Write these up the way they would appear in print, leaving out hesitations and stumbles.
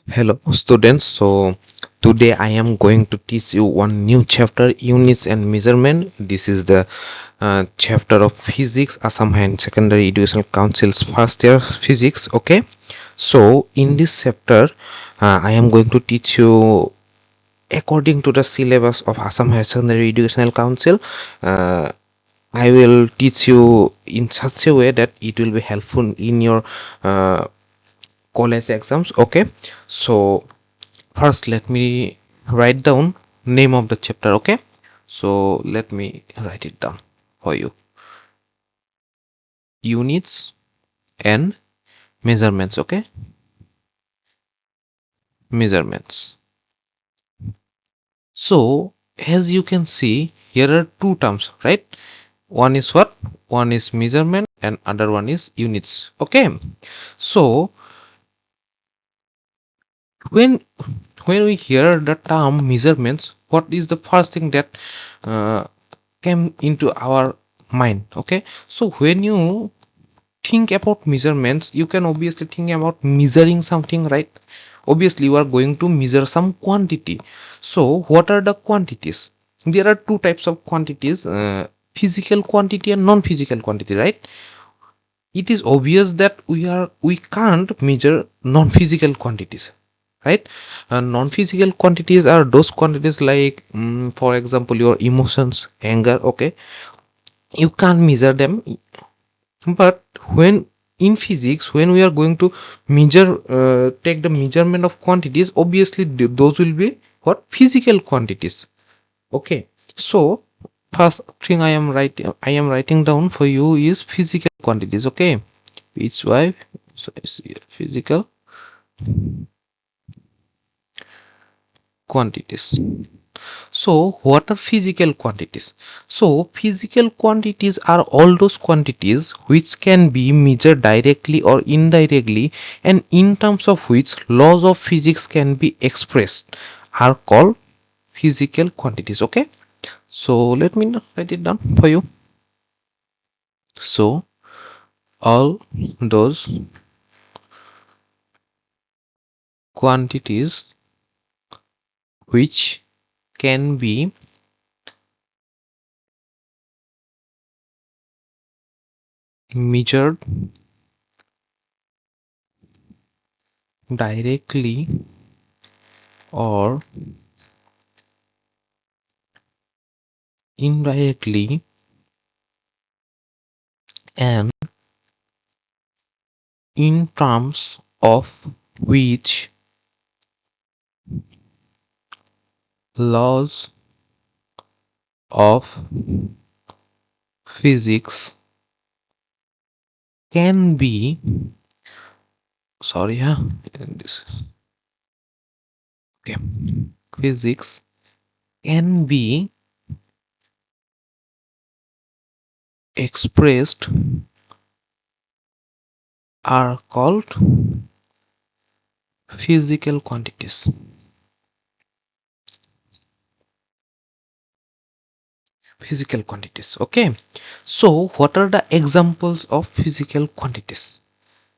Hello, students. So, today I am going to teach you one new chapter, units and measurement. This is the chapter of physics, Assam Higher Secondary Education Council's first year physics. Okay, so in this chapter, I am going to teach you according to the syllabus of Assam Higher Secondary Educational Council. Uh, I will teach you in such a way that it will be helpful in your college exams. Okay, so first let me write down name of the chapter. Okay, so let me write it down for you. Units and measurements. Okay, measurements. So as you can see, here are two terms, right? One is what? One is measurement and other one is units. Okay, so when we hear the term measurements, what is the first thing that uh, came into our mind? Okay, so when you think about measurements, you can obviously think about measuring something, right? Obviously you are going to measure some quantity. So what are the quantities? There are two types of quantities, physical quantity and non-physical quantity, right? It is obvious that we can't measure non-physical quantities, right? Non-physical quantities are those quantities like, for example, your emotions, anger. Okay, you can't measure them. But when in physics, when we are going to measure, take the measurement of quantities, obviously those will be what? Physical quantities. Okay, so first thing I am writing down for you is physical quantities. Okay, which why? So it's physical quantities. So, what are physical quantities? So, physical quantities are all those quantities which can be measured directly or indirectly, and in terms of which laws of physics can be expressed, are called physical quantities. Okay, so let me write it down for you. So, all those quantities which can be measured directly or indirectly, and in terms of which laws of physics can be, sorry, huh? This, okay, physics can be expressed are called physical quantities. Physical quantities. Okay, so what are the examples of physical quantities?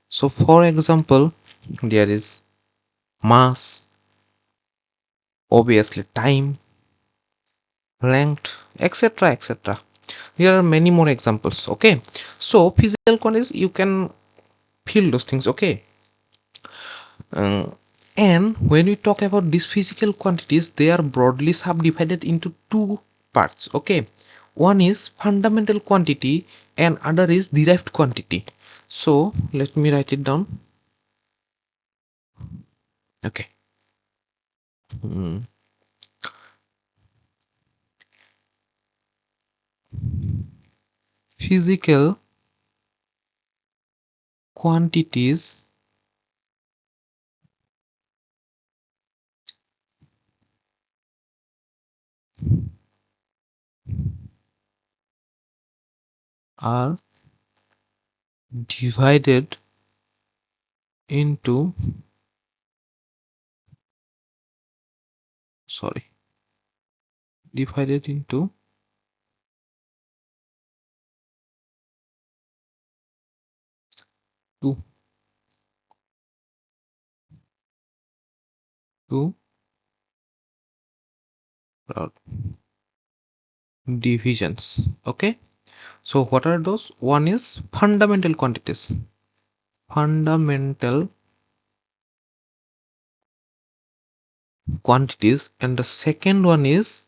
So for example, there is mass, obviously time, length, etc, etc. There are many more examples. Okay, so physical quantities, you can feel those things. Okay, uh, and when we talk about these physical quantities, they are broadly subdivided into two parts. Okay, one is fundamental quantity and other is derived quantity. So let me write it down. Okay, Hmm. Physical quantities are divided into, sorry, divided into two two divisions. Okay, so what are those? One is fundamental quantities, fundamental quantities, and the second one is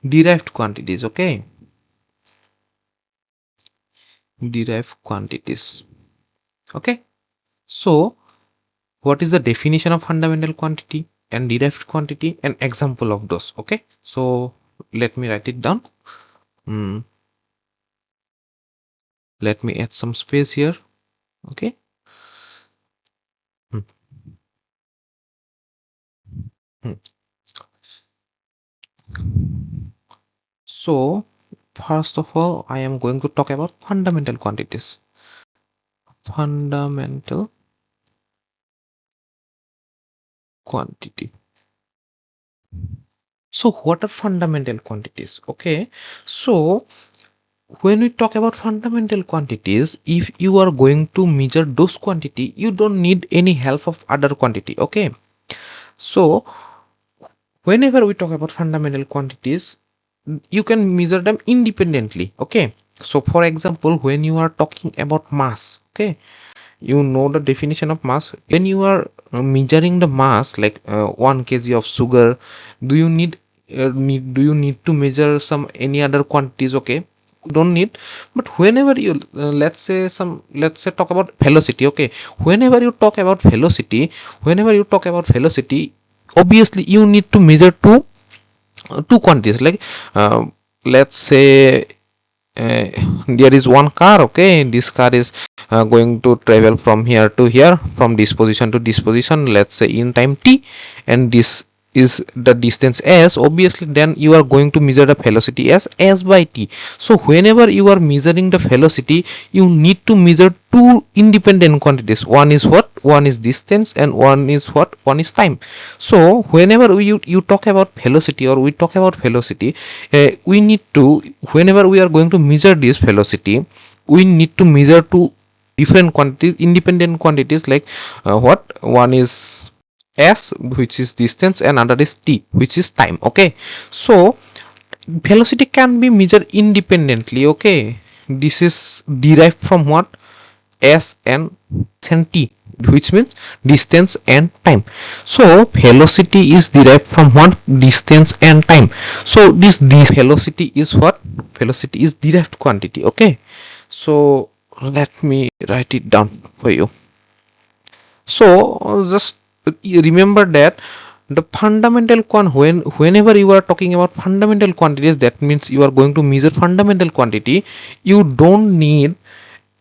derived quantities. Okay, derived quantities. Okay, so what is the definition of fundamental quantity and derived quantity, an example of those? Okay, so let me write it down. Let me add some space here. Okay. Hmm. Hmm. So first of all, I am going to talk about fundamental quantities. Fundamental quantity. So what are fundamental quantities? Okay, so when we talk about fundamental quantities, if you are going to measure those quantity, you don't need any help of other quantity. Okay, so whenever we talk about fundamental quantities, you can measure them independently. Okay, so for example, when you are talking about mass, okay, you know the definition of mass. When you are measuring the mass, like 1 kg of sugar, do you need to measure some any other quantities? Okay, don't need. But whenever you let's say talk about velocity. Okay, whenever you talk about velocity, obviously you need to measure two quantities. Like let's say uh, there is one car. Okay, this car is going to travel from here to here, from this position to this position, let's say in time t, and this is the distance s. Obviously then you are going to measure the velocity as s by t. So whenever you are measuring the velocity, you need to measure two independent quantities. One is what? One is distance, and one is what? One is time. So whenever you talk about velocity, or we talk about velocity, we need to, whenever we are going to measure this velocity, we need to measure two different quantities, independent quantities. Like what? One is s, which is distance, and another is t, which is time. Okay, so velocity can be measured independently. Okay, this is derived from what? S and t, which means distance and time. So velocity is derived from what? Distance and time. So this velocity is what? Velocity is derived quantity. Okay, so let me write it down for you. So just remember that the fundamental whenever you are talking about fundamental quantities, that means you are going to measure fundamental quantity, you don't need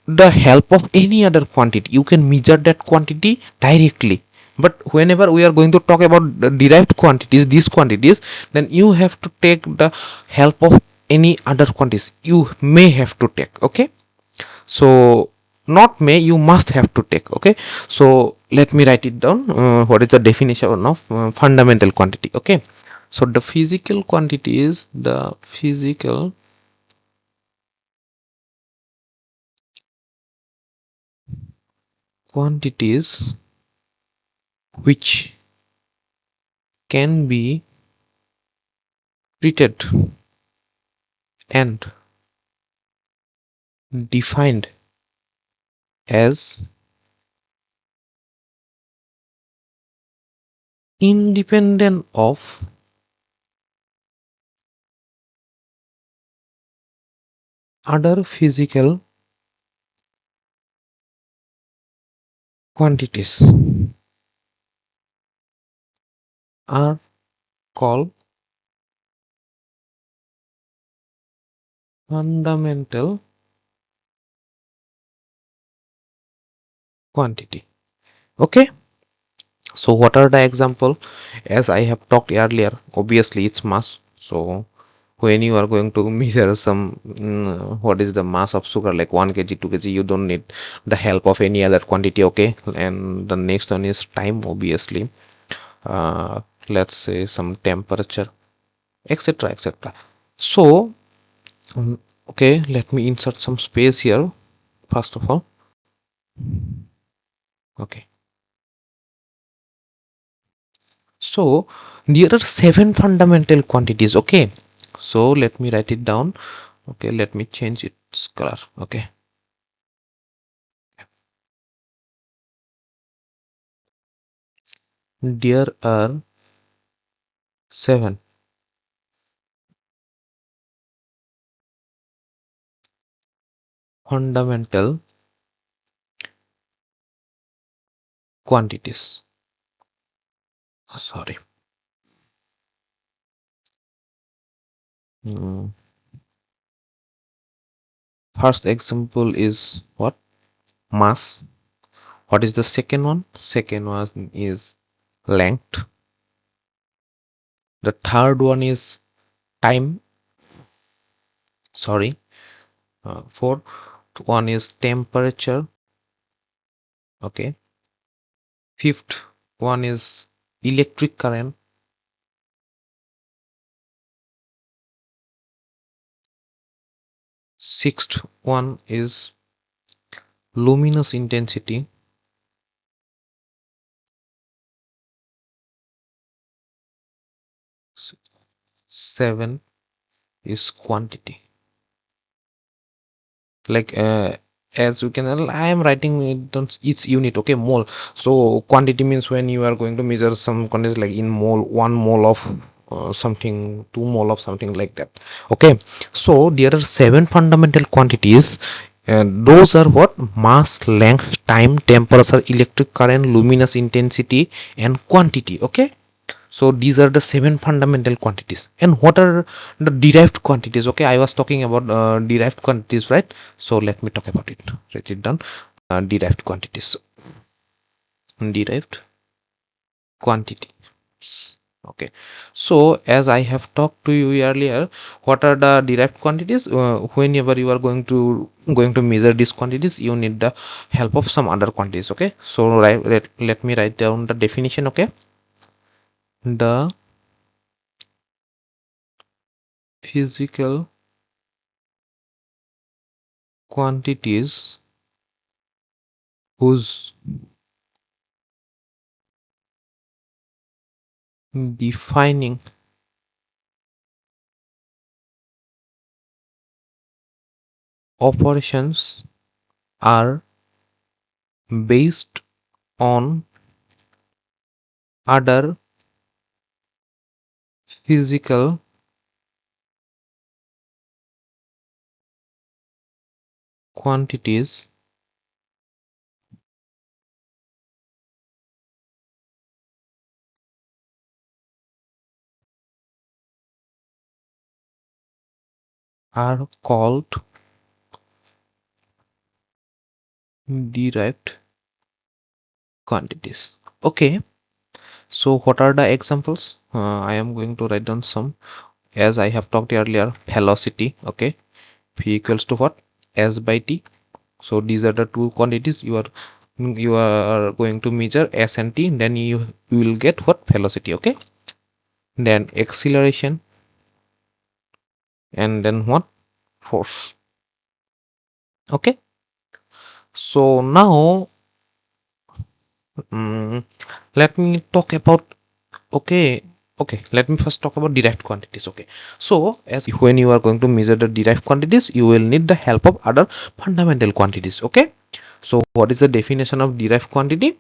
the help of any other quantity. You can measure that quantity directly. But whenever we are going to talk about the derived quantities, these quantities, then you have to take the help of any other quantities. You may have to take. Okay, so not may, you must have to take. Okay, so let me write it down. What is the definition of fundamental quantity? Okay, so the physical quantity is the physical quantities which can be treated and defined as independent of other physical quantities are called fundamental quantity. Okay, so what are the example? As I have talked earlier, obviously it's mass. So when you are going to measure some what is the mass of sugar, like 1 kg, 2 kg, you don't need the help of any other quantity. Okay, and the next one is time. Obviously let's say some temperature, etc, etc. So okay, let me insert some space here first of all. Okay, So there are seven fundamental quantities. Okay, so let me write it down. Okay, let me change its color. Okay, there are seven fundamental quantities. Sorry. Hmm. First example is what? Mass. What is the second one? Second one is length. The third one is time. Sorry. Fourth one is temperature. Okay. Fifth one is electric current. Sixth one is luminous intensity. Seven is quantity. Like as you can, I am writing it on each unit. Okay, mole. So quantity means when you are going to measure some quantities, like in mole, 1 mole of something, 2 mole of something, like that. Okay, so there are seven fundamental quantities, and those are what? Mass, length, time, temperature, electric current, luminous intensity, and quantity. Okay, so these are the seven fundamental quantities. And what are the derived quantities? Okay, I was talking about derived quantities, right? So let me talk about it. Write it down. Derived quantities. Derived quantity. Okay, so as I have talked to you earlier, what are the derived quantities? Whenever you are going to measure these quantities, you need the help of some other quantities. Okay, so let me write down the definition. Okay, the physical quantities whose defining operations are based on other physical quantities are called derived quantities. Okay, so what are the examples? I am going to write down some. As I have talked earlier, velocity. Okay, v equals to what? S by t. So these are the two quantities you are going to measure, s and t. Then you will get what? Velocity. Okay, then acceleration, and then what? Force. Okay, so now mm, let me talk about. Okay, let me first talk about derived quantities. Okay, so as when you are going to measure the derived quantities, you will need the help of other fundamental quantities. Okay, so what is the definition of derived quantity?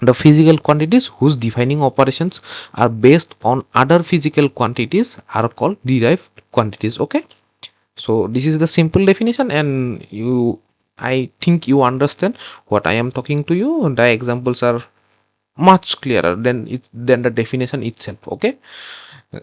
The physical quantities whose defining operations are based on other physical quantities are called derived quantities. Okay, so this is the simple definition, and I think you understand what I am talking to you. The examples are much clearer than the definition itself. Okay,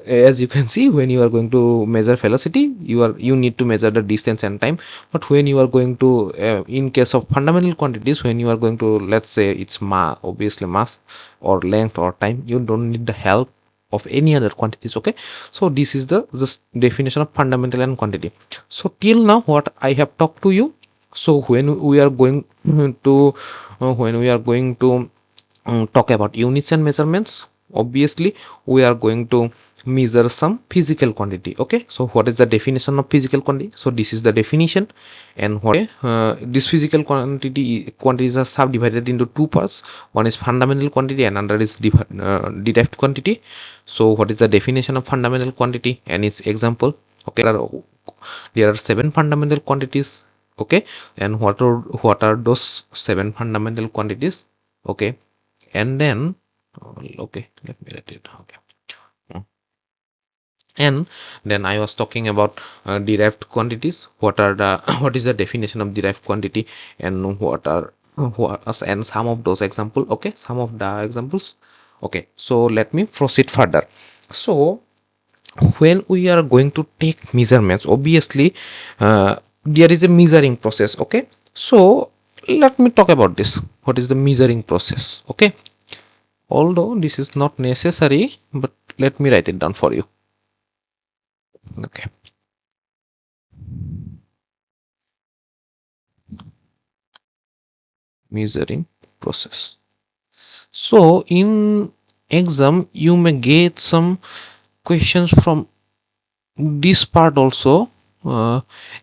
as you can see, when you are going to measure velocity, you need to measure the distance and time. But when you are going to in case of fundamental quantities, when you are going to, let's say it's obviously mass or length or time, you don't need the help of any other quantities. Okay, so this is the just definition of fundamental and quantity. So till now what I have talked to you, so when we are going to talk about units and measurements, obviously we are going to measure some physical quantity. Okay, so what is the definition of physical quantity? So this is the definition. And what this physical quantities are subdivided into two parts. One is fundamental quantity and another is derived quantity. So what is the definition of fundamental quantity and its example? Okay, there are seven fundamental quantities. Okay, and what are those seven fundamental quantities? Okay, and then okay, let me write it. Okay, and then I was talking about derived quantities. What are the what is the definition of derived quantity, and and some of those example. Okay, some of the examples. Okay, so let me proceed further. So when we are going to take measurements, obviously there is a measuring process. Okay, so let me talk about this. What is the measuring process? Okay, although this is not necessary, but let me write it down for you. Okay, measuring process. So in exam you may get some questions from this part also.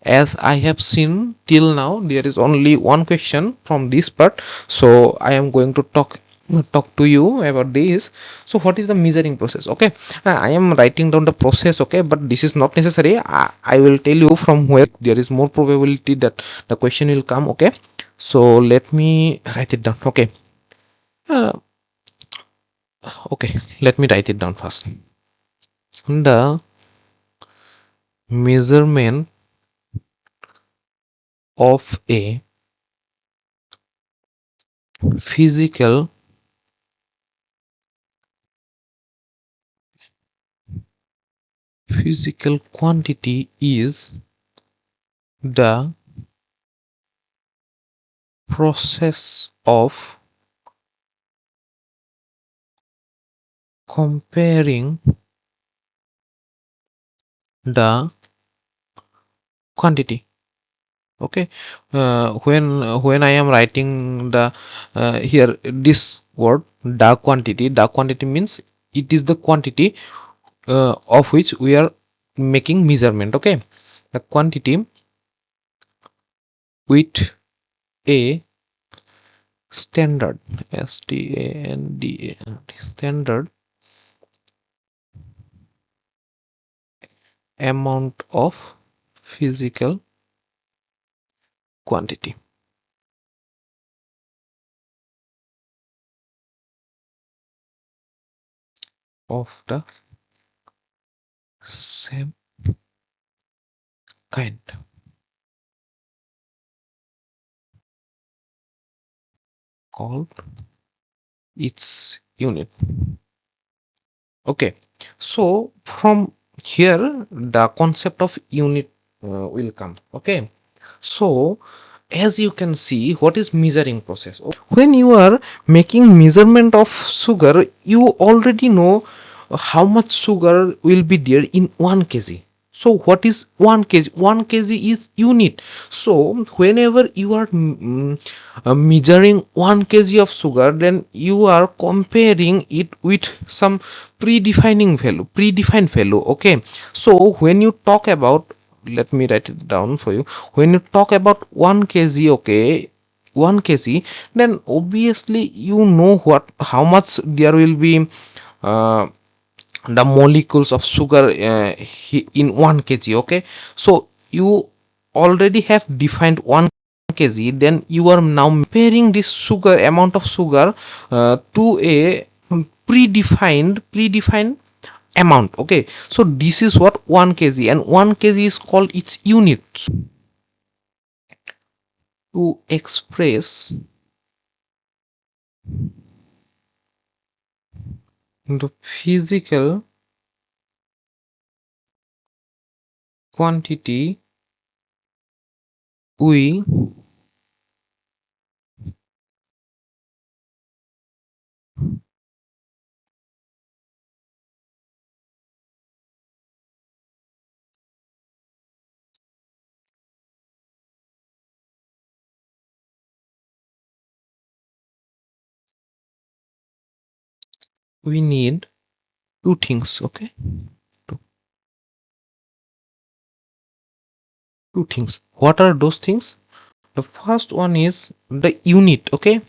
As I have seen till now, there is only one question from this part, so I am going to talk to you about this. So what is the measuring process? Okay, I am writing down the process. Okay, but this is not necessary. I will tell you from where there is more probability that the question will come. Okay, so let me write it down. Okay, uh, okay, let me write it down first. The measurement of a physical quantity is the process of comparing the quantity. Okay, when I am writing the here this word, the quantity means it is the quantity of which we are making measurement. Okay, the quantity with a standard, standard amount of physical quantity of the same kind called its unit. Okay, so from here the concept of unit will come. Okay, so as you can see, what is measuring process? When you are making measurement of sugar, you already know how much sugar will be there in 1 kg. So what is 1 kg? 1 kg is unit. So whenever you are measuring 1 kg of sugar, then you are comparing it with some predefined value. Okay, so when you talk about, let me write it down for you. When you talk about 1 kg, okay, 1 kg, then obviously you know what how much there will be uh, the molecules of sugar in 1 kg. Okay, so you already have defined 1 kg, then you are now comparing this sugar amount of sugar to a predefined amount. Okay, so this is what 1 kg, and 1 kg is called its unit. To express the physical quantity we need two things, okay? two, Two things. What are those things? The first one is the unit, okay?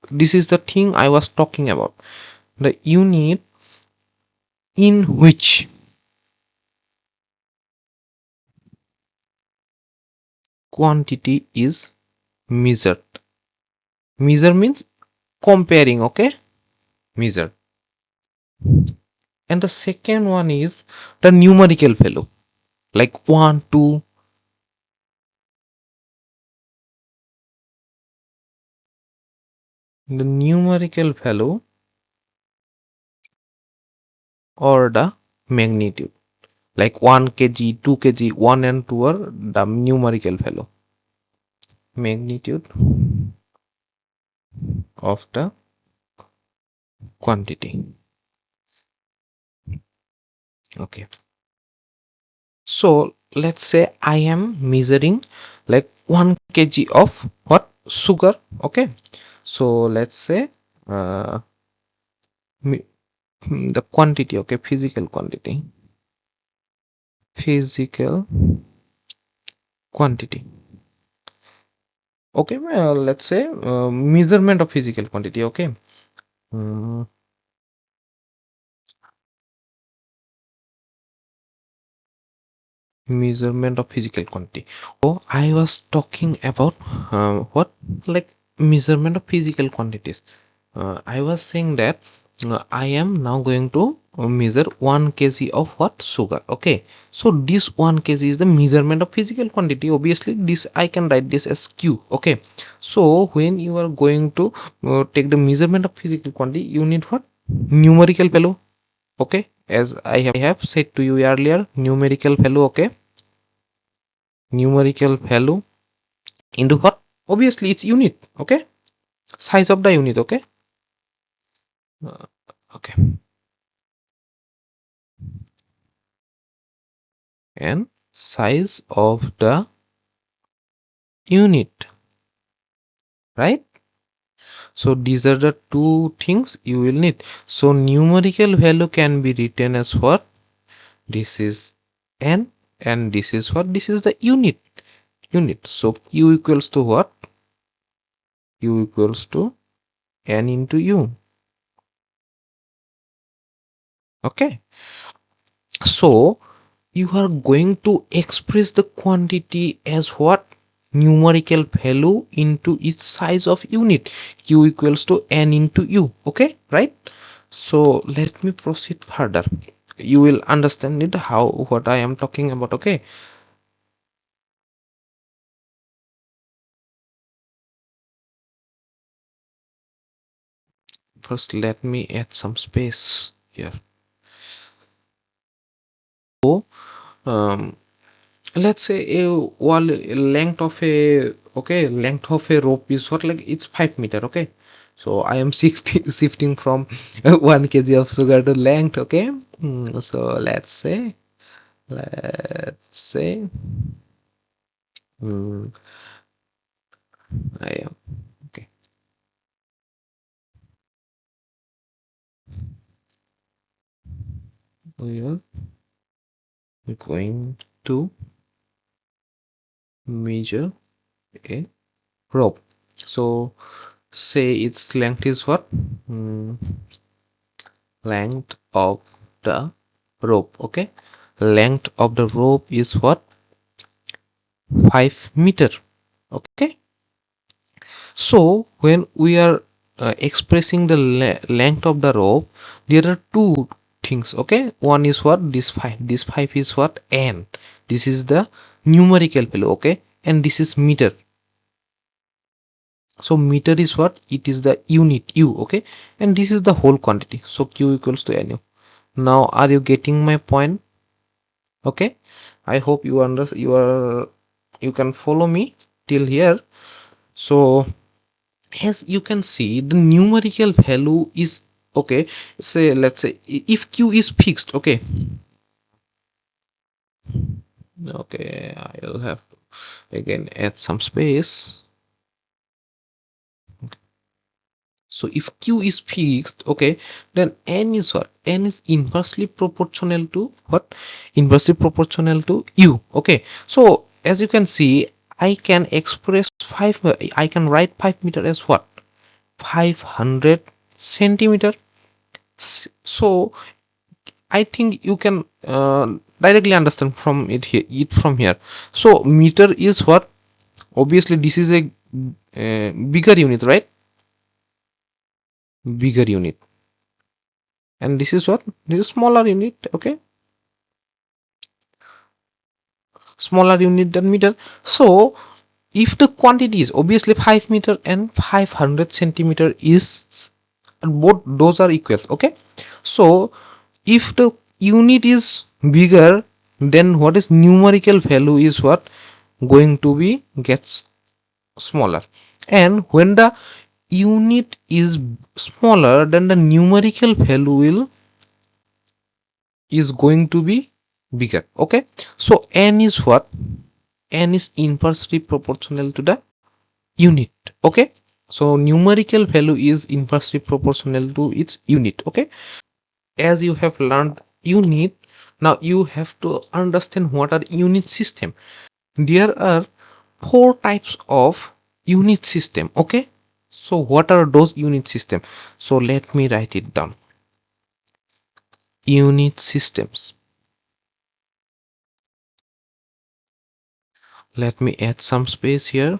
This is the thing I was talking about. The unit in which quantity is measured. Measure means comparing, okay? Measure. And the second one is the numerical value, like 1, 2. The numerical value or the magnitude, like 1 kg, 2 kg, 1 and 2 are the numerical value. Magnitude of the quantity. Okay. So let's say I am measuring like 1 kg of what? Sugar. Okay. So let's say uh, the quantity, okay, physical quantity. Physical quantity. Okay, well, let's say measurement of physical quantity. Okay. Mm, Measurement of physical quantity. Oh, I was talking about what, like measurement of physical quantities. I was saying that I am now going to measure 1 kg of what? Sugar. Okay, so this 1 kg is the measurement of physical quantity. Obviously this I can write this as q. Okay, so when you are going to take the measurement of physical quantity, you need what? Numerical value. Okay, as I have said to you earlier, numerical value. Okay, numerical value into what? Obviously it's unit. Okay, size of the unit. Okay. uh, okay, and size of the unit, right? So these are the two things you will need. So numerical value can be written as what? This is n, and this is what? This is the unit. So q equals to what? Q equals to n into u. Okay, so you are going to express the quantity as what? Numerical value into its size of unit. Q equals to n into u. Okay, right? So let me proceed further. You will understand it how what I am talking about. Okay, first let me add some space here. So let's say a wall length of a, okay, length of a rope is what? Like it's 5 meter. Okay, so I am shifting from 1 kg of sugar to length. Okay. So let's say mm, I am okay. We are going to measure a rope. So say its length is what? Length of the rope. Okay, length of the rope is what? 5 meter. Okay, so when we are expressing the length of the rope, there are two things. Okay, one is what? This 5 is what? N. This is the numerical value. Okay, and this is meter. So meter is what? It is the unit u. Okay, and this is the whole quantity. So q equals to nu. Now are you getting my point? Okay, I hope you you can follow me till here. So as you can see, the numerical value is, okay, say let's say if q is fixed. Okay, I'll have to again add some space. So if q is fixed, okay, then n is what? N is inversely proportional to what? Inversely proportional to u. Okay, so as you can see, I can express 5, I can write 5 meter as what? 500 centimeter. So I think you can directly understand from it from here. So meter is what? Obviously this is a bigger unit, right? Bigger unit. And this is what? This is smaller unit. Okay, smaller unit than meter. So if the quantity is obviously 5 meter and 500 centimeter is, both those are equal. Okay, so if the unit is bigger, then what is numerical value is what? Going to be gets smaller. And when the unit is smaller, then the numerical value will is going to be bigger. Okay, so n is what? N is inversely proportional to the unit. Okay, so numerical value is inversely proportional to its unit. Okay, as you have learned unit, now you have to understand what are unit system. There are four types of unit system. Okay, so what are those unit system? So let me write it down. Unit systems. Let me add some space here.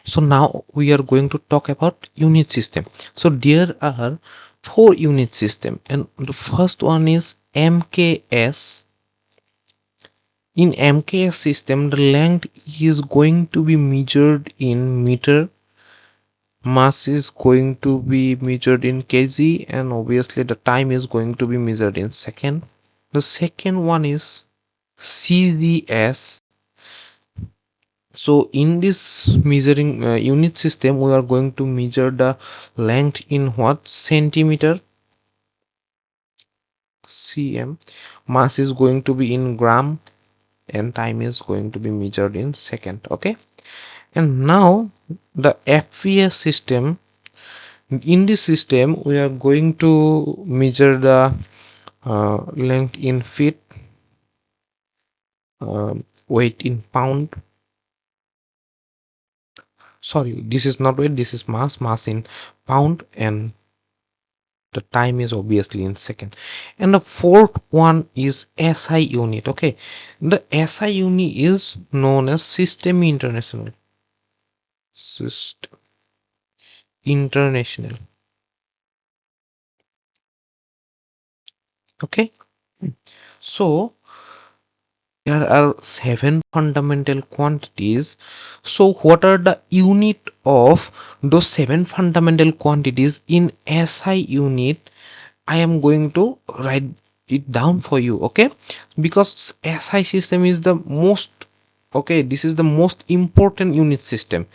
So now we are going to talk about unit system. So there are four unit system, and the first one is MKS. In MKS system, the length is going to be measured in meter, mass is going to be measured in kg, and obviously the time is going to be measured in second. The second one is CDS. So in this measuring unit system, we are going to measure the length in what? Centimeter, cm. Mass is going to be in gram, and time is going to be measured in second. Okay, and now the FPS system. In this system, we are going to measure the length in feet, weight in pound. Sorry, this is not weight, this is mass in pound, and the time is obviously in second. And the fourth one is SI unit. Okay, the SI unit is known as System International. System International. Okay, so there are seven fundamental quantities. So what are the unit of those seven fundamental quantities in SI unit? I am going to write it down for you. Okay, because SI system is the most, okay, this is the most important unit system.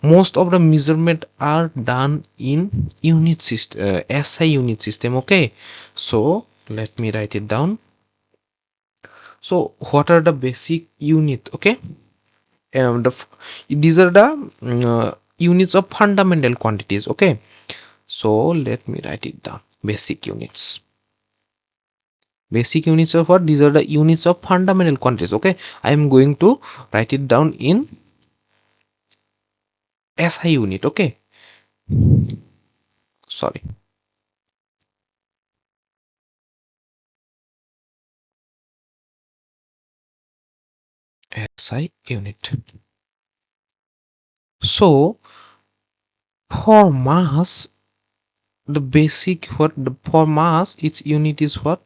Most of the measurement are done in unit system, SI unit system. Okay, so let me write it down. So what are the basic unit? Okay, these are the units of fundamental quantities. Okay, so let me write it down. Basic units. Basic units of what? These are the units of fundamental quantities. Okay, I am going to write it down in SI unit. Okay, sorry, SI unit. So for mass, the basic what the for mass, its unit is what?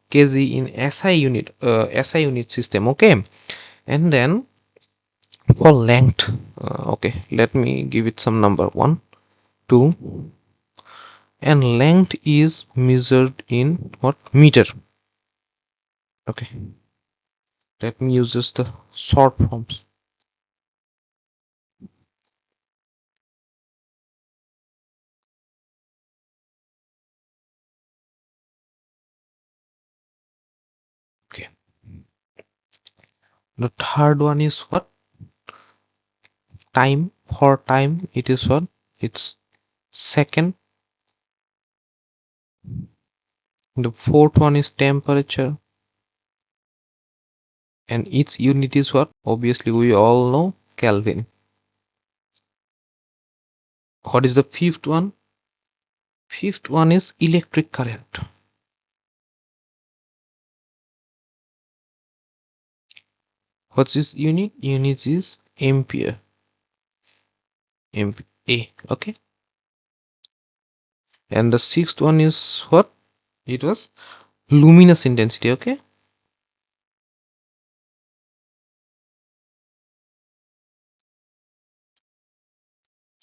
Kg in SI unit, SI unit system. Okay, and then for length, okay, let me give it some number, 1, 2, and length is measured in what? Meter. Okay, let me use just the short forms. Okay, the third one is what? time. For time it is what? It's second. The fourth one is temperature, and each unit is what? Obviously we all know Kelvin. What is the fifth one? Fifth one is electric current. What's this unit? Unit is ampere. A. Okay. And the sixth one is what? It was luminous intensity. Okay.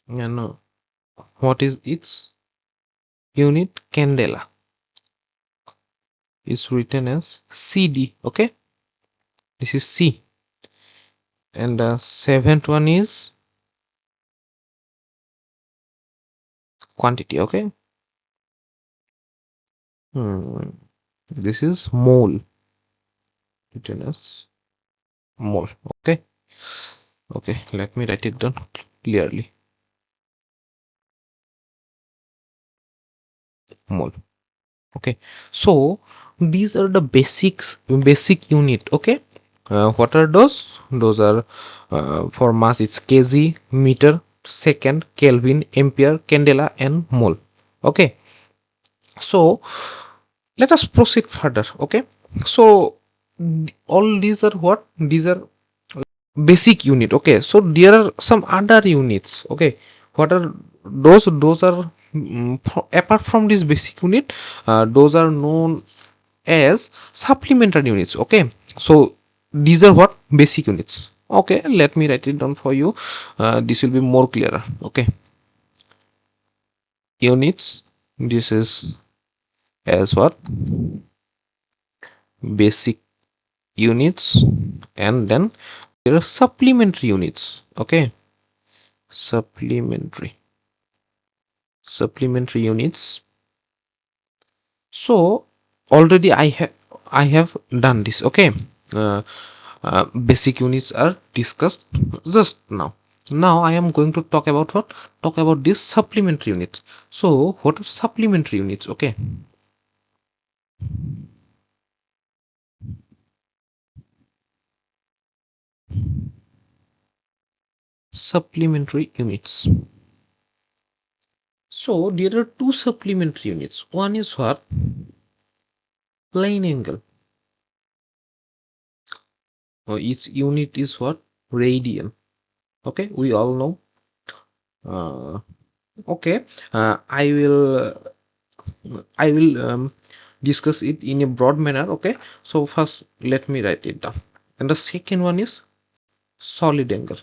And what is its unit? Candela. Is written as CD. Okay. This is C. And the seventh one is quantity. Okay. This is mole. Written as mole. Okay. Okay. Let me write it down clearly. Mole. Okay, so these are the basic unit. Okay, what are those are for mass it's kg, meter, second, kelvin, ampere, candela, and mole. Okay, so let us proceed further. Okay, so all these are what? These are basic unit. Okay, so there are some other units. Okay, what are those are apart from this basic unit, those are known as supplementary units. Okay, so these are what? Basic units. Okay, let me write it down for you. This will be more clearer. Okay, units, this is as what? Basic units. And then there are supplementary units. Okay, supplementary units. So already I have done this. Okay, uh, basic units are discussed just now. Now I am going to talk about what? Talk about this supplementary units. So what are supplementary units? Okay, supplementary units. So there are two supplementary units. One is what? Plane angle. Each unit is what? Radian. Okay, we all know. Okay, I will discuss it in a broad manner. Okay, so first let me write it down. And the second one is solid angle.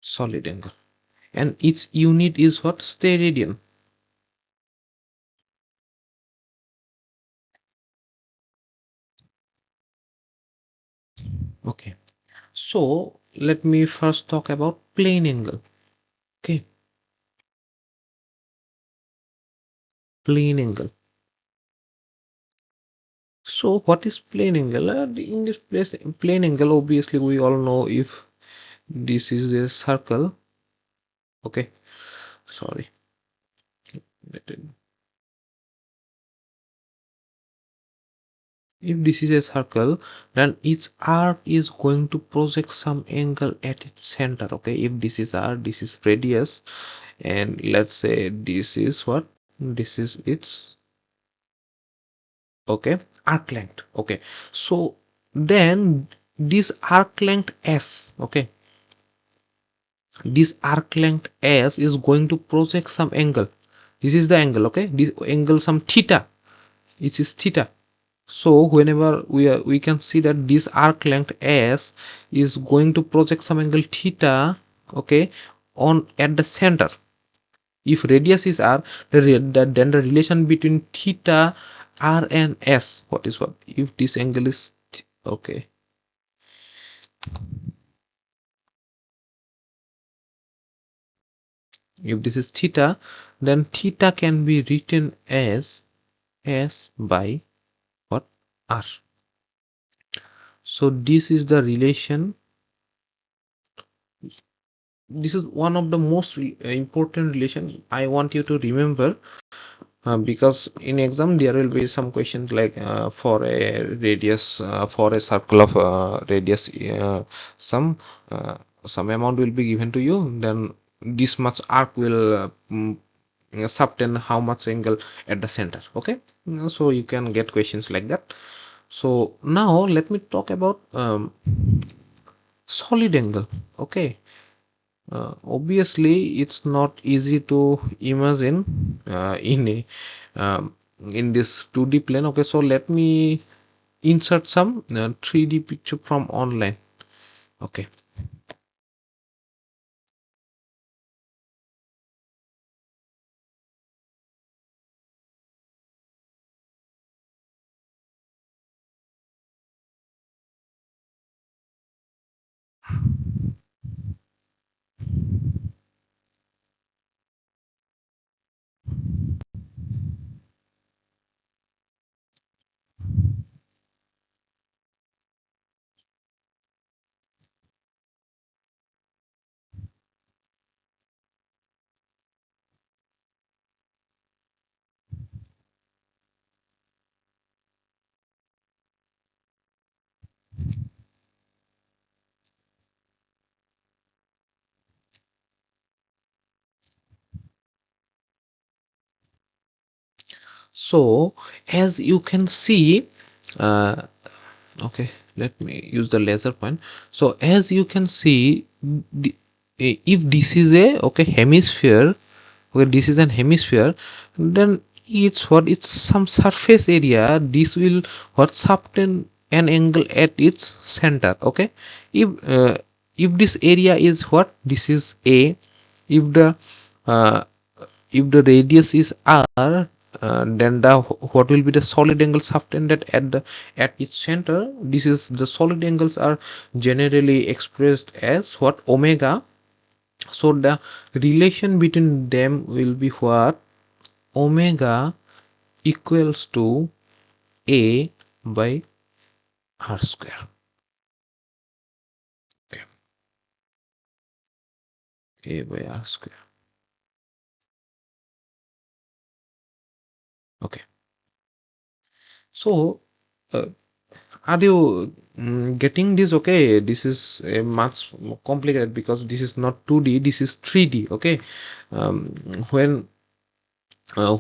Solid angle. And its unit is what? Steradian. Okay, so let me first talk about plane angle. Okay, plane angle. So what is plane angle? In this place, plane angle, obviously we all know, if this is a circle. Okay, sorry. If this is a circle, then its arc is going to project some angle at its center. Okay, if this is arc, this is radius, and let's say this is what? This is its, okay, arc length. Okay, so then this arc length s, okay, this arc length s is going to project some angle. This is the angle. Okay, this angle some theta, it is theta. So whenever we can see that this arc length s is going to project some angle theta, okay, on at the center. If radius is r, then the relation between theta, r, and s, what is what? If this angle is okay, if this is theta, then theta can be written as S by what? R. So this is the relation. This is one of the most important relation I want you to remember, because in exam there will be some questions like, for a radius, for a circle of radius, some uh, some amount will be given to you, then this much arc will subtend how much angle at the center. Okay. So you can get questions like that. So now let me talk about solid angle. Okay. Obviously it's not easy to imagine in this 2D plane. Okay, so let me insert some 3D picture from online. Okay, so as you can see, uh, okay, let me use the laser point. So as you can see, if this is a, okay, hemisphere, okay, this is an hemisphere, then it's some surface area, this will what subtend an angle at its center. Okay, if if this area is what, this is a, if the uh, if the radius is r, then the what will be the solid angle subtended at the at its center. This is the solid angles are generally expressed as what, omega. So the relation between them will be what, omega equals to a by r square. Okay, a by r square. Okay, so uh, are you getting this? Okay, this is a much more complicated because this is not 2D, this is 3D. Okay, um, when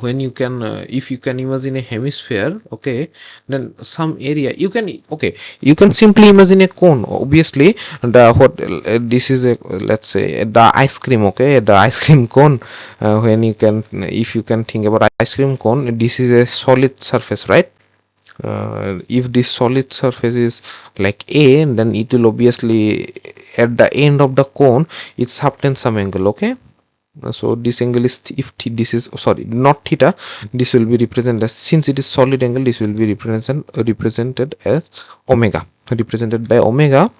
when you can if you can imagine a hemisphere, okay, then some area you can, okay, you can simply imagine a cone. Obviously the what, this is a, let's say the ice cream. Okay, the ice cream cone, when you can, if you can think about ice cream cone, this is a solid surface, right? If this solid surface is like a, then it will obviously at the end of the cone it subtends some angle. Okay, so this angle is, if this is, sorry, not theta, this will be represented as, since it is solid angle, this will be represented as omega, represented by omega.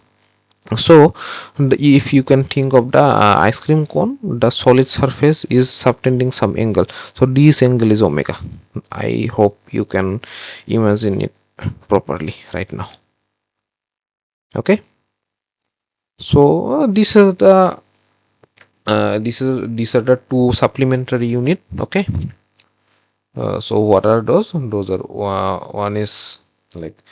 So if you can think of the ice cream cone, the solid surface is subtending some angle, so this angle is omega. I hope you can imagine it properly right now. Okay, so these are the two supplementary unit. Okay, so what are those? Those are one is like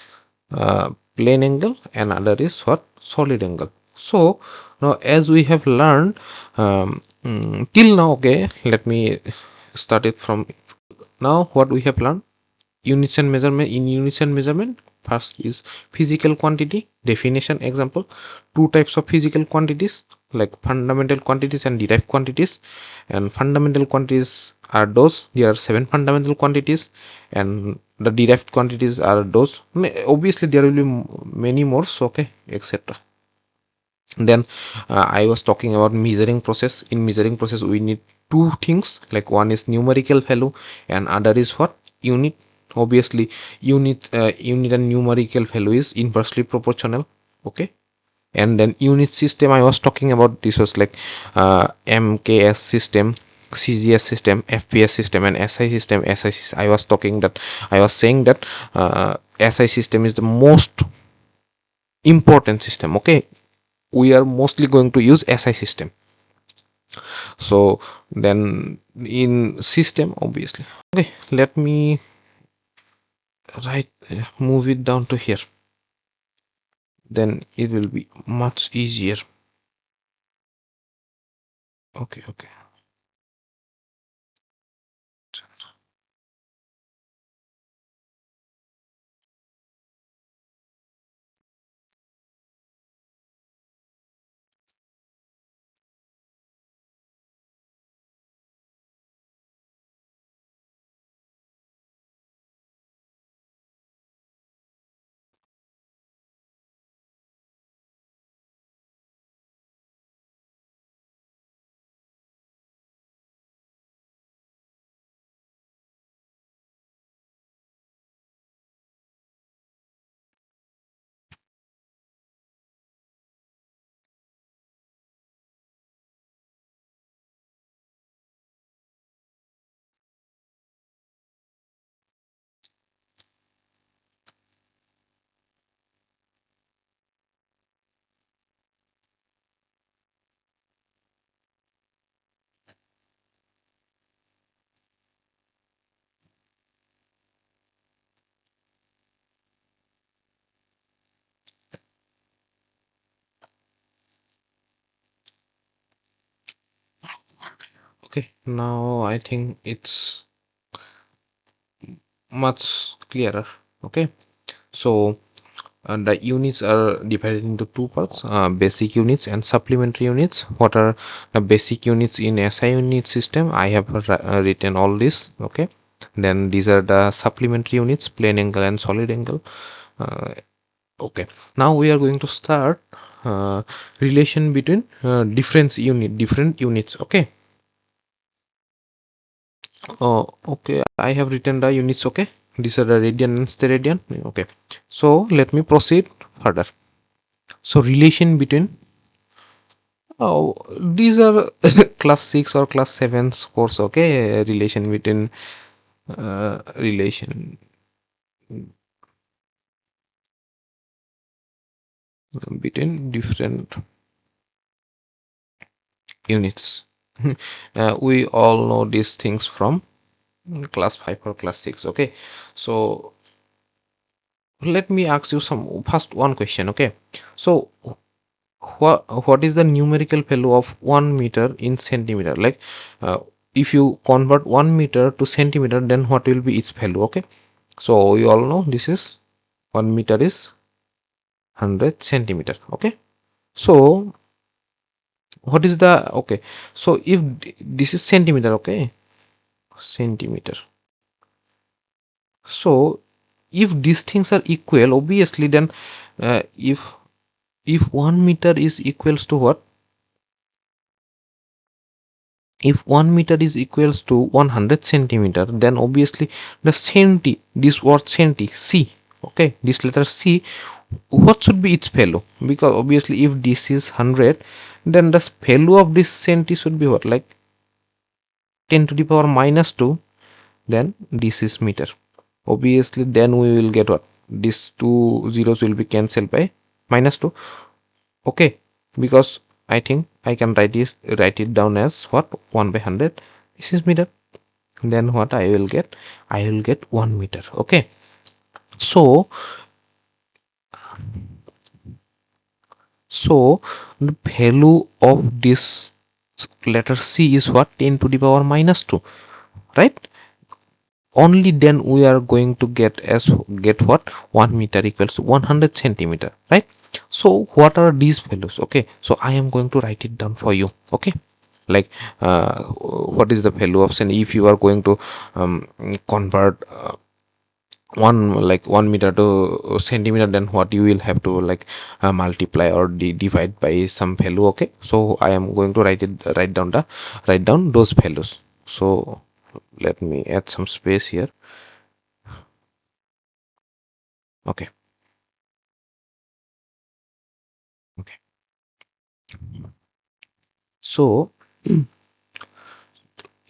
plane angle and other is what, solid angle. So now as we have learned till now, okay, let me start it from now. What we have learned, units and measurement. In units and measurement, first is physical quantity definition. Example, two types of physical quantities like fundamental quantities and derived quantities. And fundamental quantities are those, there are 7 fundamental quantities, and the derived quantities are those, obviously there will be many more, so okay, etc. Then I was talking about measuring process. In measuring process we need two things, like one is numerical value and other is what, unit. Obviously unit and numerical value is inversely proportional. Okay, and then unit system I was talking about, this was like mks system. CGS system, FPS system, and SI system. I was talking that, I was saying that SI system is the most important system. Okay, we are mostly going to use SI system. So then in system, obviously, okay, let me write, move it down to here, then it will be much easier. Okay, okay. Okay, now I think it's much clearer. Okay, so the units are divided into two parts, basic units and supplementary units. What are the basic units in SI unit system? I have written all this. Okay, then these are the supplementary units, plane angle and solid angle. uh, okay, now we are going to start relation between different units. Okay. Okay, I have written the units. Okay, these are the radian and steradian. Okay, so let me proceed further. So relation between, oh, these are class 6 or class 7 course. Okay, relation between relation between different units. We all know these things from class 5 or class 6. Okay, so let me ask you some first one question. Okay, so what is the numerical value of 1 meter in centimeter? Like, uh, if you convert 1 meter to centimeter, then what will be its value? Okay, so you all know this is 1 meter is 100 centimeter. Okay, so what is the, okay, so if this is centimeter, okay, centimeter, so if these things are equal, obviously, then if 1 meter is equals to what, if 1 meter is equals to 100 centimeter, then obviously the centi, this word centi, c, okay, this letter c, what should be its value? Because obviously if this is 100, then the value of this centi should be what, like 10 to the power minus 2, then this is meter. Obviously then we will get what, these two zeros will be cancelled by minus 2. Okay, because I think I can write it down as what, 1 by 100, this is meter. Then what I will get, I will get 1 meter. Okay, so the value of this letter c is what, 10 to the power minus 2, right? Only then we are going to get what, 1 meter equals to 100 centimeter, right? So what are these values? Okay, so I am going to write it down for you. Okay, like, what is the value of cent, if you are going to convert one, like 1 meter to centimeter, then what you will have to, like, multiply or divide by some value. Okay, so I am going to write down those values. So let me add some space here. Okay, okay, so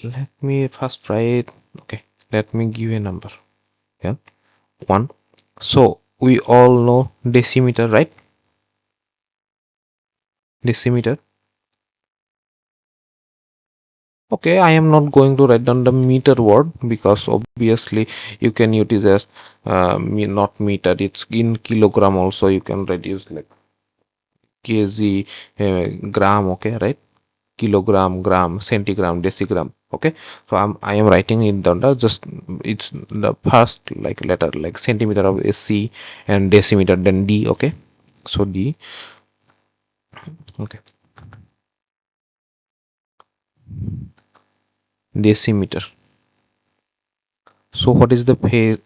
Let me first try it. Okay, let me give a number. Yeah, 1. So we all know decimeter, right? Decimeter. Okay, I am not going to write down the meter word because obviously you can use as not meter, it's in kilogram also. You can reduce like kg, gram, okay, right? Kilogram, gram, centigram, decigram. Okay, so I am writing it down. Just it's the first like letter like centimeter of C and decimeter, then D. Okay, so D. Okay, decimeter. So what is the pay?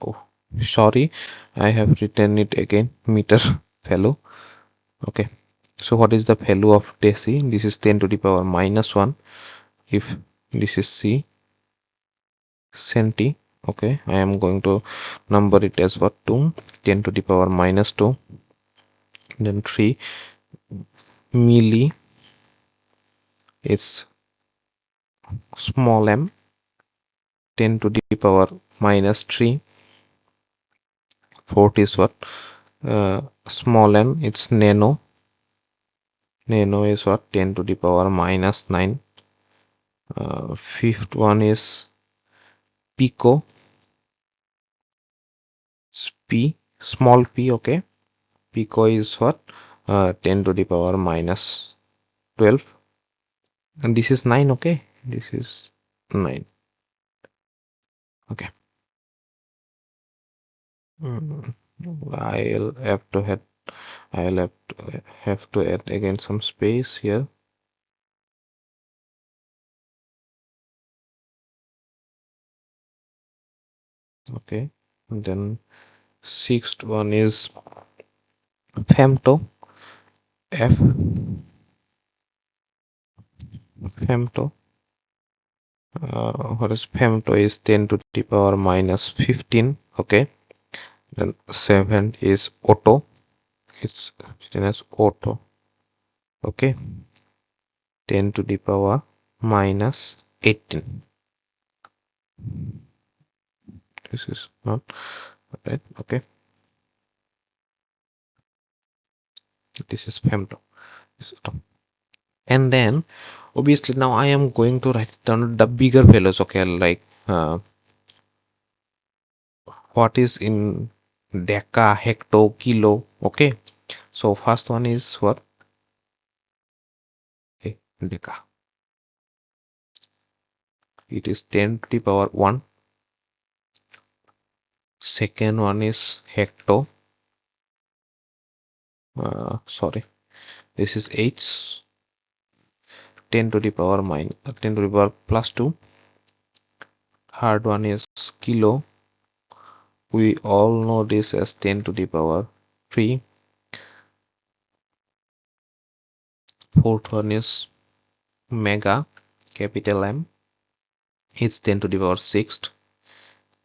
Oh, sorry, I have written it again. Meter value. Okay, so what is the value of deci? This is 10 to the power minus 1. If this is C, centi. Okay, I am going to number it as what? 2. 10 to the power minus 2, then 3 milli is small m. 10 to the power minus 3. 4th is what? Small n, it's nano. Nano is what? 10 to the power minus 9. Fifth one is pico. It's p, small p. Okay, pico is what? 10 to the power minus 12, and this is 9. Okay, this is 9. Okay. Mm, I'll have to add. I'll have to add again some space here. Okay, and then sixth one is femto. F femto. What is femto? Is 10 to the power minus 15. Okay, then 7 is auto. It's written as auto. Okay, 10 to the power minus 18. This is not right. Okay, this is femto. This is auto. And then obviously now I am going to write down the bigger values. Okay, like what is in deca, hecto, kilo. Okay, so first one is what? Okay, deca. It is 10 to the power 1. Second one is hecto. Sorry, this is h. 10 to the power minus 10 to the power plus 2. Third one is kilo. We all know this as 10 to the power 3. Fourth one is mega, capital M. It's 10 to the power 6.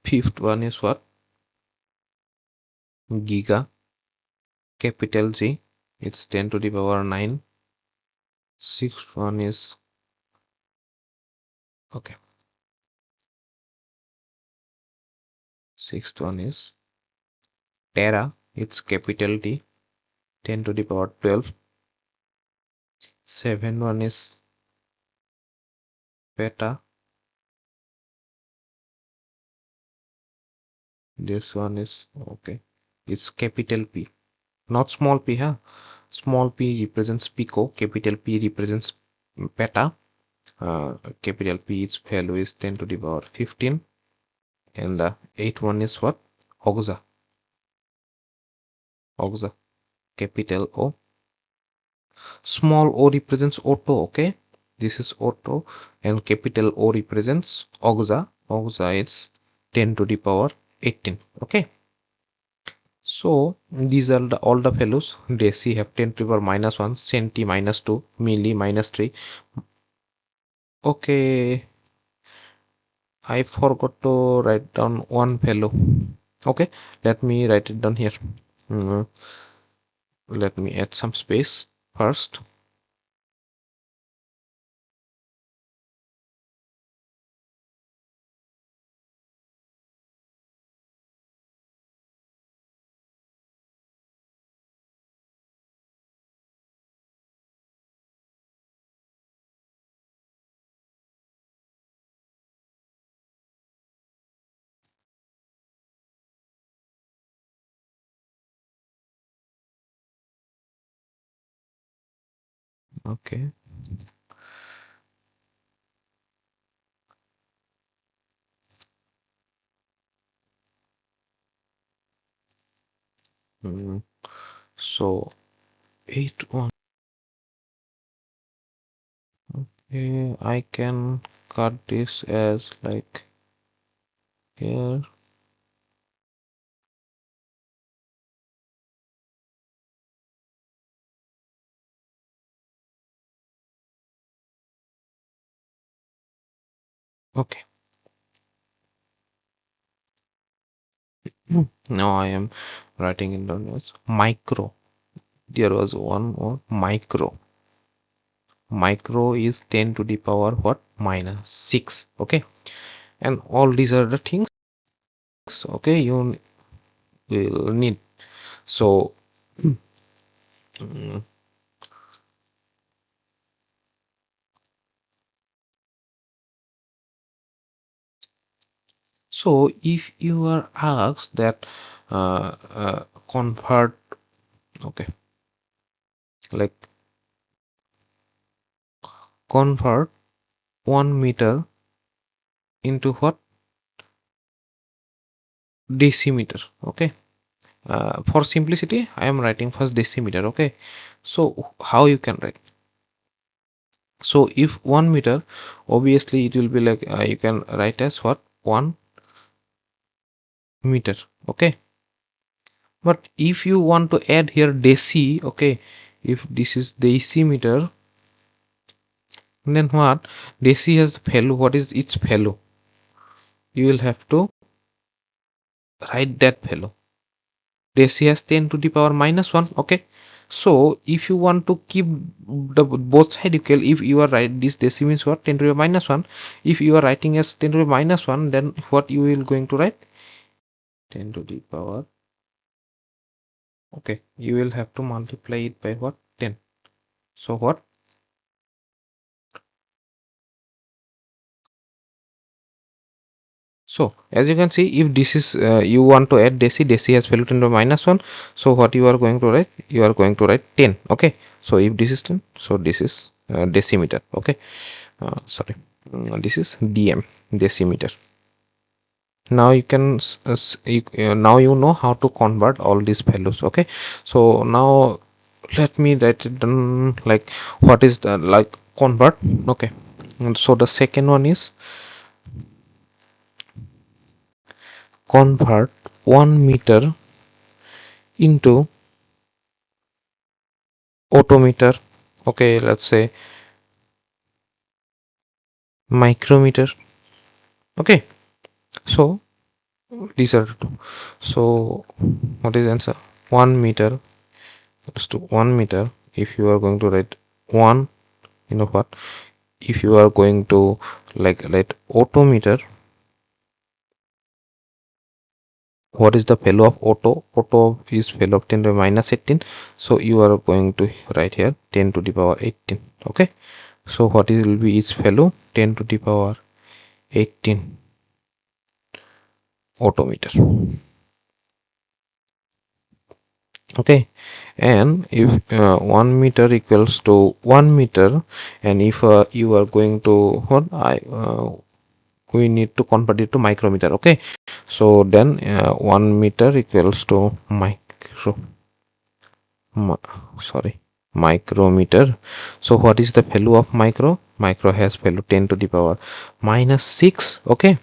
Fifth one is what? Giga, capital G. It's 10 to the power 9. Sixth one is okay. Sixth one is tera. It's capital T. 10 to the power 12. Seventh one is peta. This one is okay. It's capital P, not small p, huh? Small p represents pico, capital P represents peta. Capital P, its value is 10 to the power 15. And the eighth one is what? Oxa. Oxa, capital O. Small o represents auto. Okay, this is auto, and capital O represents oxa. Oxa is 10 to the power 18. Okay, so these are all the values. Deci have 10 to the power minus 1, centi minus 2, milli minus 3. Okay, I forgot to write down one value. Okay, let me write it down here. Mm, Let me add some space first. Okay. Mm, so 8 1. Okay, I can cut this as like here. Okay. Now I am writing in the notes micro. There was one more micro. Micro is 10 to the power what minus 6. Okay, and all these are the things. Okay, you will need. So mm, so if you are asked that convert, okay, like convert 1 meter into what decimeter. Okay, for simplicity I am writing first decimeter. Okay, so how you can write? So if 1 meter, obviously it will be like you can write as what 1 meter. Okay, but if you want to add here deci, okay, if this is decimeter, then what deci has value, what is its value, you will have to write that value. Deci has 10 to the power minus 1. Okay, so if you want to keep the both side equal, if you are write this deci means what 10 to the power minus 1, if you are writing as 10 to the power minus 1, then what you will going to write 10 to the power. Okay, you will have to multiply it by what 10. So what, so as you can see, if this is you want to add deci has value 10 to the minus 1, so what you are going to write, you are going to write 10. Okay, so if this is 10, so this is decimeter. Okay, sorry, this is dm, decimeter. Now you can now you know how to convert all these values. Okay, so now let me write it down, like what is the like convert. Okay, and so the second one is convert 1 meter into odometer. Okay, let's say micrometer. Okay, so these are two. So what is answer? 1 meter equals to 1 meter. If you are going to write one, you know what, if you are going to like write odometer, what is the value of auto is value of 10 to the minus 18, so you are going to write here 10 to the power 18. Okay, so what is will be its value, 10 to the power 18 odometer. Okay, and if 1 meter equals to 1 meter, and if you are going to what I we need to convert it to micrometer. Okay, so then 1 meter equals to sorry, micrometer. So what is the value of micro has value 10 to the power minus 6. Okay,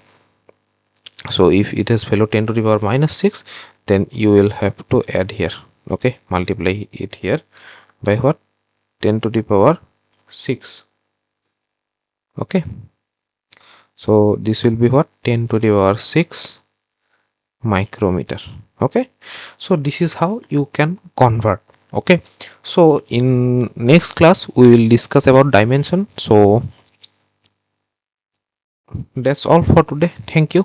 so if it has value 10 to the power minus 6, then you will have to add here. Okay, multiply it here by what 10 to the power 6. Okay, so this will be what 10 to the power 6 micrometer. Okay, so this is how you can convert. Okay, so in next class we will discuss about dimension. So that's all for today. Thank you.